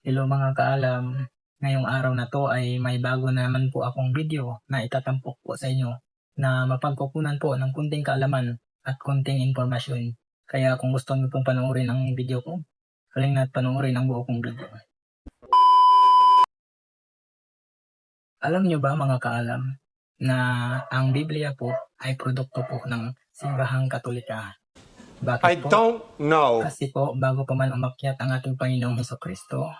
Hello mga kaalam, ngayong araw na 'to ay may bago na naman po akong video na itatampok po sa inyo na mapagkukunan po ng konting kaalaman at konting impormasyon. Kaya kung gusto niyo pong panoorin ang video ko, halina't panoorin ang buo kong video. Alam niyo ba mga kaalam na ang Biblia po ay produkto po ng Simbahang Katolika? I Bakit po? don't know. Kasi po bago pa man umakyat ang ating Panginoong Hesukristo,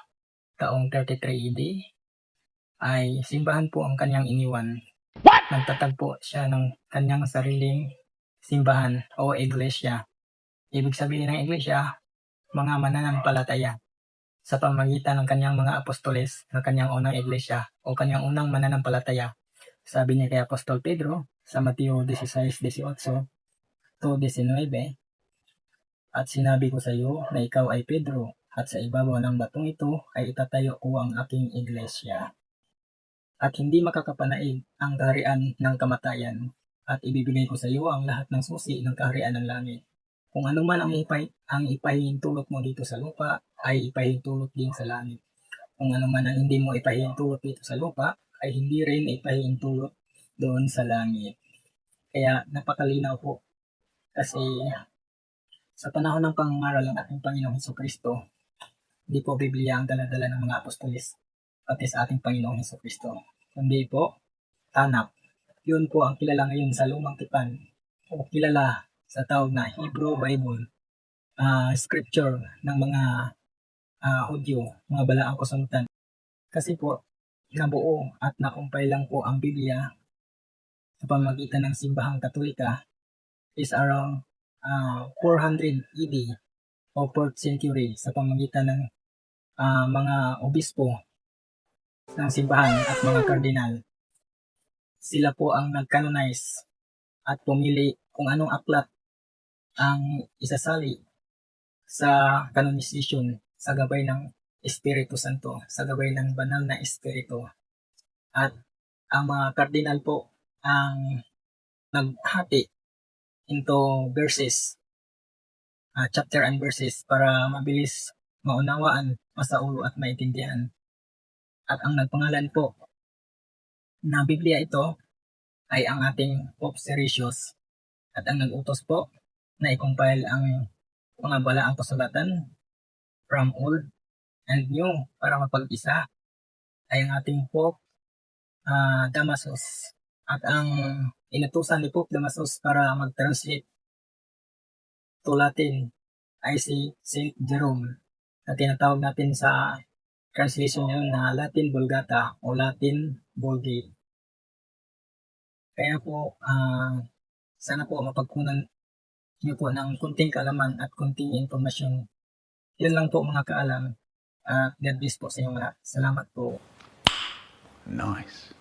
taong 33 AD, ay simbahan po ang kanyang iniwan. Nagtatagpo siya ng kanyang sariling simbahan o iglesia. Ibig sabihin ng iglesia, mga mananampalataya sa pamamagitan ng kanyang mga apostoles ng kanyang unang iglesia o kanyang unang mananampalataya. Sabi niya kay Apostol Pedro sa Mateo 16:18 to 19, "At sinabi ko sa iyo na ikaw ay Pedro, at sa ibabaw ng batong ito ay itatayo ko ang aking iglesia. At hindi makakapanaig ang kaharian ng kamatayan, at ibibigay ko sa iyo ang lahat ng susi ng kaharian ng langit. Kung ano man ang ipahihintulot mo dito sa lupa, ay ipahihintulot din sa langit. Kung ano man ang hindi mo ipahihintulot dito sa lupa, ay hindi rin ipahihintulot doon sa langit." Kaya napakalinaw po. Kasi sa panahon ng pangangaral ng ating Panginoong Hesukristo, hindi po Biblia ang dala-dala ng mga apostolis pati sa ating Panginoong Hesukristo, kundi po Tanakh. Yun po ang kilala ngayon sa Lumang Tipan o kilala sa tawag na Hebrew Bible, scripture ng mga Hudyo, mga balaang kasuntan. Kasi po nabuo at nakumpay lang po ang Biblia sa pamamagitan ng Simbahang Katolika is around 400 AD o 4th century sa pamamagitan ng mga obispo ng simbahan at mga kardinal. Sila po ang nag-canonize at pumili kung anong aklat ang isasali sa canonization sa gabay ng Espiritu Santo, sa gabay ng banal na Espiritu. At ang mga kardinal po ang naghati into verses, chapter and verses para mabilis maunawaan, masaulo at maintindihan. At ang nagpangalan po na Biblia ito ay ang ating Pope Siricius, at ang nag-utos po na i-compile ang mga balaang kasulatan from Old and New para mapag-isa ay ang ating Pope Damasus. At ang inutusan ni Pope Damasus para mag-translate to Latin ay si Saint Jerome, na tinatawag natin sa translation yun na Latin Vulgata o Latin Vulgate. Kaya po, sana po mapagkunan niyo po ng kunting kaalaman at kunting informasyon. Yun lang po mga kaalam. God bless po sa inyo lahat. Salamat po. Nice.